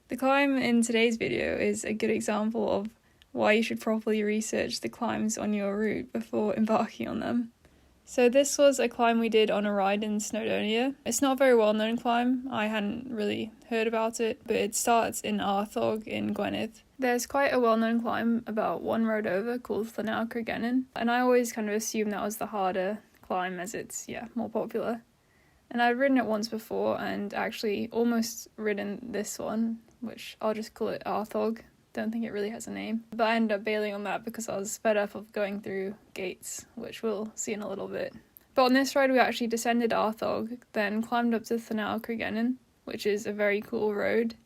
The climb in today's video is a good example of why you should properly research the climbs on your route before embarking on them. So this was a climb we did on a ride in Snowdonia. It's not a very well-known climb, I hadn't really heard about it, but it starts in Arthog in Gwynedd. There's quite a well-known climb about one road over called Llynawr and I always kind of assumed that was the harder climb as it's, more popular. And I'd ridden it once before and actually almost ridden this one, which I'll just call it Arthog. Don't think it really has a name. But I ended up bailing on that because I was fed up of going through gates, which we'll see in a little bit. But on this ride we actually descended Arthog, then climbed up to Llynawr, which is a very cool road.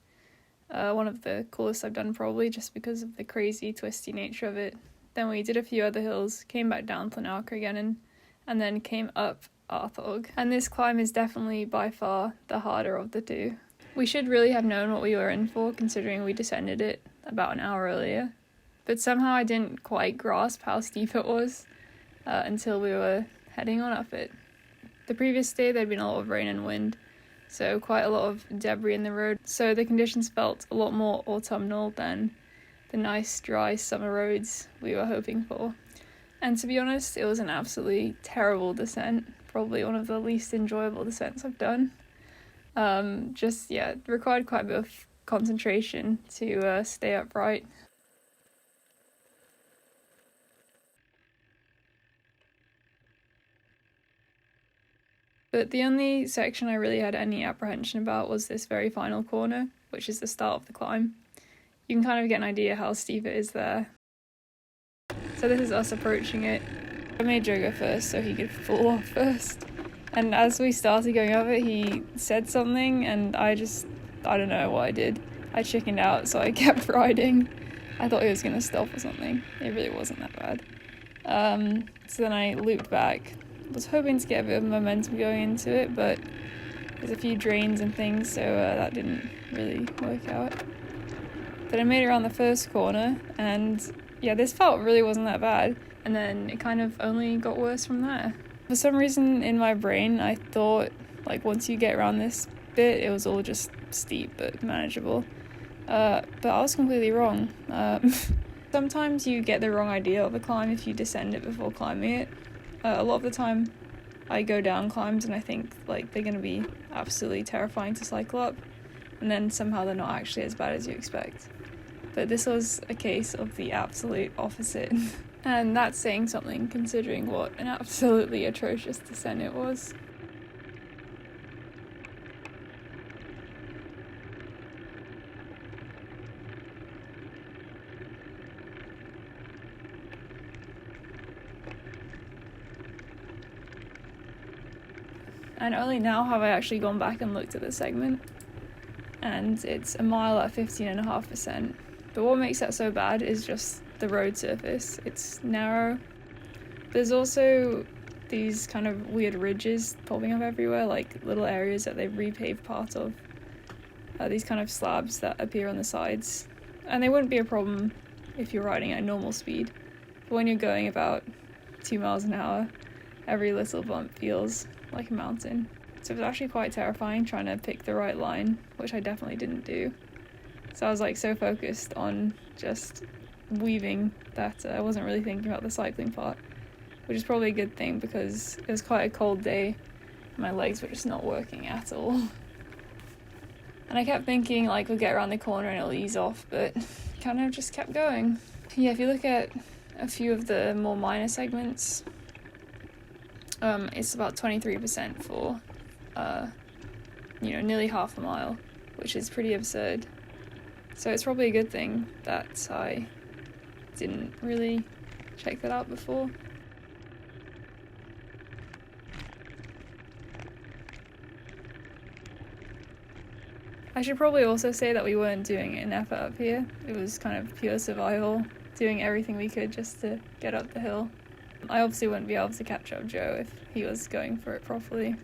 One of the coolest I've done probably just because of the crazy twisty nature of it. Then we did a few other hills, came back down Llynawr and then came up Arthog. And this climb is definitely by far the harder of the two. We should really have known what we were in for considering we descended it about an hour earlier. But somehow I didn't quite grasp how steep it was until we were heading on up it. The previous day there'd been a lot of rain and wind, so quite a lot of debris in the road, so the conditions felt a lot more autumnal than the nice dry summer roads we were hoping for. And to be honest, it was an absolutely terrible descent, probably one of the least enjoyable descents I've done. It required quite a bit of concentration to stay upright. But the only section I really had any apprehension about was this very final corner, which is the start of the climb. You can kind of get an idea how steep it is there. So this is us approaching it. I made Joe go first so he could fall off first. And as we started going over it, he said something and I don't know what I did. I chickened out, so I kept riding. I thought he was going to stop or something. It really wasn't that bad. So then I looped back. Was hoping to get a bit of momentum going into it, but there's a few drains and things, so that didn't really work out. But I made it around the first corner, and this felt really wasn't that bad. And then it kind of only got worse from there. For some reason in my brain, I thought, once you get around this bit, it was all just steep but manageable. But I was completely wrong. Sometimes you get the wrong idea of a climb if you descend it before climbing it. A lot of the time, I go down climbs and I think, they're going to be absolutely terrifying to cycle up. And then somehow they're not actually as bad as you expect. But this was a case of the absolute opposite. And that's saying something considering what an absolutely atrocious descent it was. And only now have I actually gone back and looked at the segment. And it's a mile at 15.5%. But what makes that so bad is just the road surface. It's narrow. There's also these kind of weird ridges popping up everywhere, little areas that they've repaved part of. These kind of slabs that appear on the sides. And they wouldn't be a problem if you're riding at normal speed. But when you're going about 2 miles an hour, every little bump feels like a mountain. So it was actually quite terrifying trying to pick the right line, which I definitely didn't do. So I was so focused on just weaving that I wasn't really thinking about the cycling part, which is probably a good thing because it was quite a cold day. My legs were just not working at all. And I kept thinking we'll get around the corner and it'll ease off, but kind of just kept going. If you look at a few of the more minor segments, it's about 23% for, nearly half a mile, which is pretty absurd. So it's probably a good thing that I didn't really check that out before. I should probably also say that we weren't doing an effort up here. It was kind of pure survival, doing everything we could just to get up the hill. I obviously wouldn't be able to catch up Joe if he was going for it properly.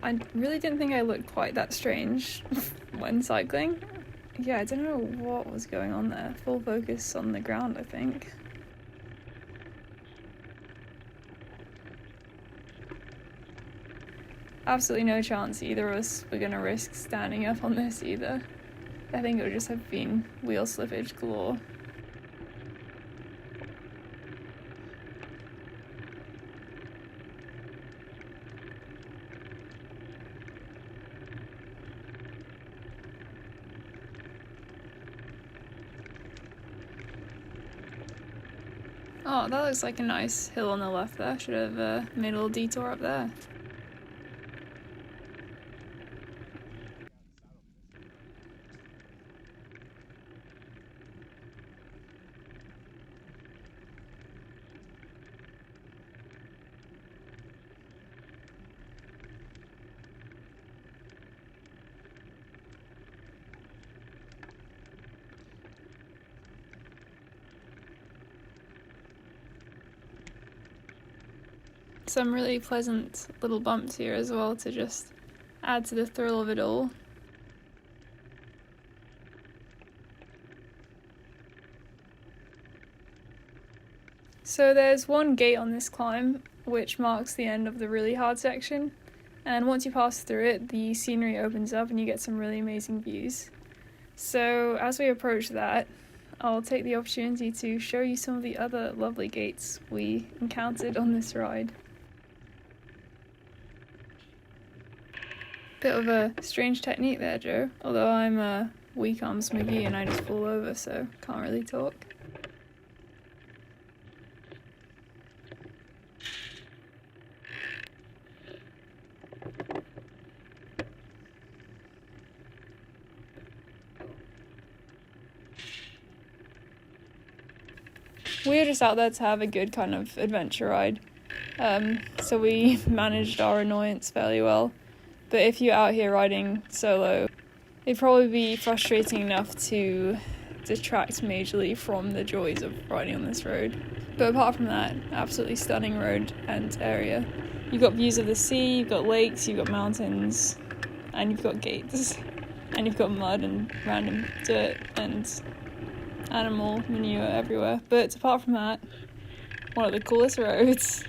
I really didn't think I looked quite that strange when cycling. yeah, I don't know what was going on there. Full focus on the ground, I think. Absolutely no chance either of us were going to risk standing up on this either. I think it would just have been wheel slippage galore. Oh, that looks like a nice hill on the left there. Should have made a little detour up there. Some really pleasant little bumps here as well to just add to the thrill of it all. So there's one gate on this climb which marks the end of the really hard section, and once you pass through it the scenery opens up and you get some really amazing views. So as we approach that, I'll take the opportunity to show you some of the other lovely gates we encountered on this ride. Bit of a strange technique there, Joe, although I'm a weak arms McGee and I just fall over, so can't really talk. We were just out there to have a good kind of adventure ride, so we managed our annoyance fairly well. But if you're out here riding solo, it'd probably be frustrating enough to detract majorly from the joys of riding on this road. But apart from that, absolutely stunning road and area. You've got views of the sea, you've got lakes, you've got mountains, and you've got gates. And you've got mud and random dirt and animal manure everywhere. But apart from that, one of the coolest roads.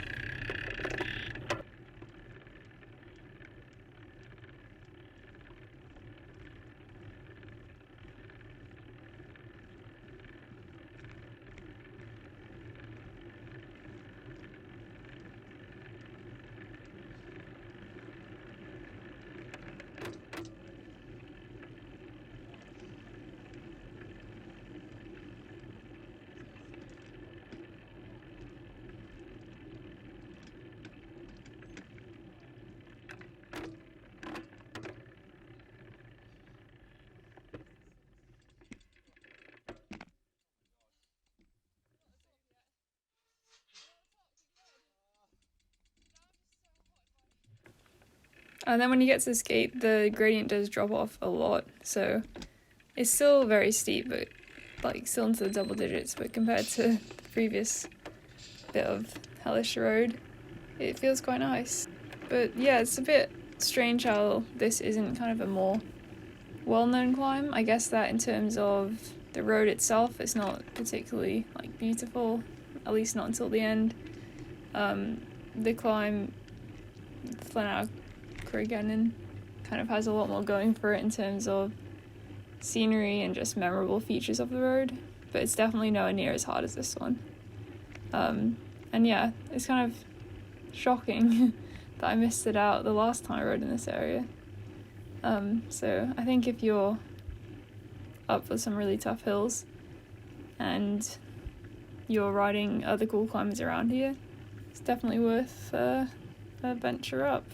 And then when you get to this gate, the gradient does drop off a lot, so it's still very steep, but like still into the double digits, but compared to the previous bit of hellish road, it feels quite nice. But yeah, it's a bit strange how this isn't kind of a more well-known climb. I guess that in terms of the road itself, it's not particularly like beautiful, at least not until the end. The climb, Arthog kind of has a lot more going for it in terms of scenery and just memorable features of the road, but it's definitely nowhere near as hard as this one. And yeah, it's kind of shocking that I missed it out the last time I rode in this area. So I think if you're up for some really tough hills and you're riding other cool climbers around here, it's definitely worth a venture up.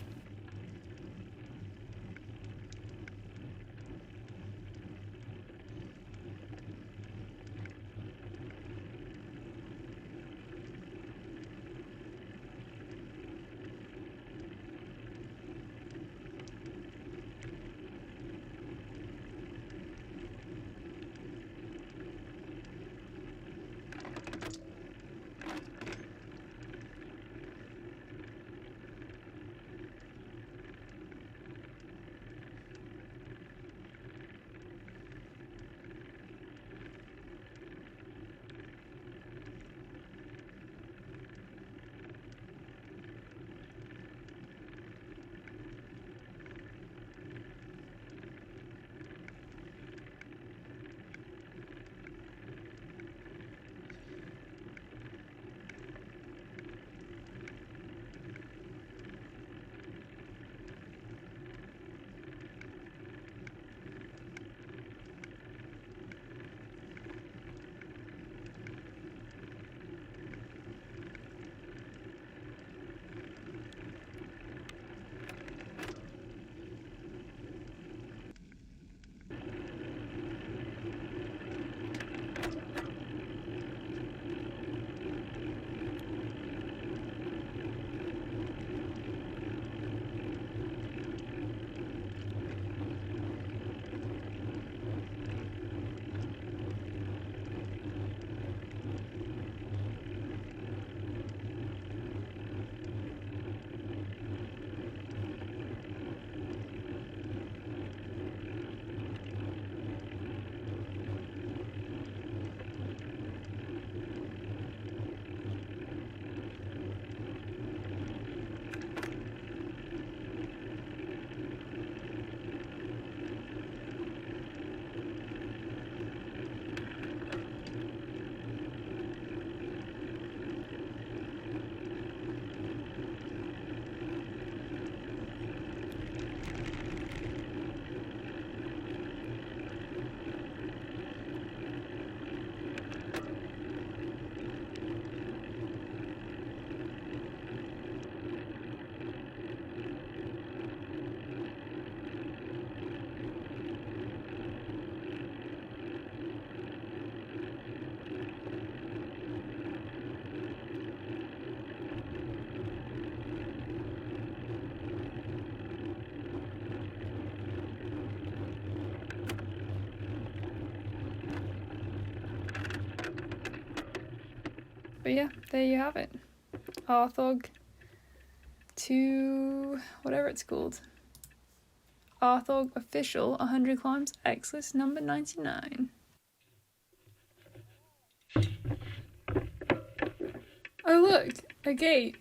But yeah, there you have it. Arthog to whatever it's called. Arthog official 100 climbs X list number 99. Oh look, a gate.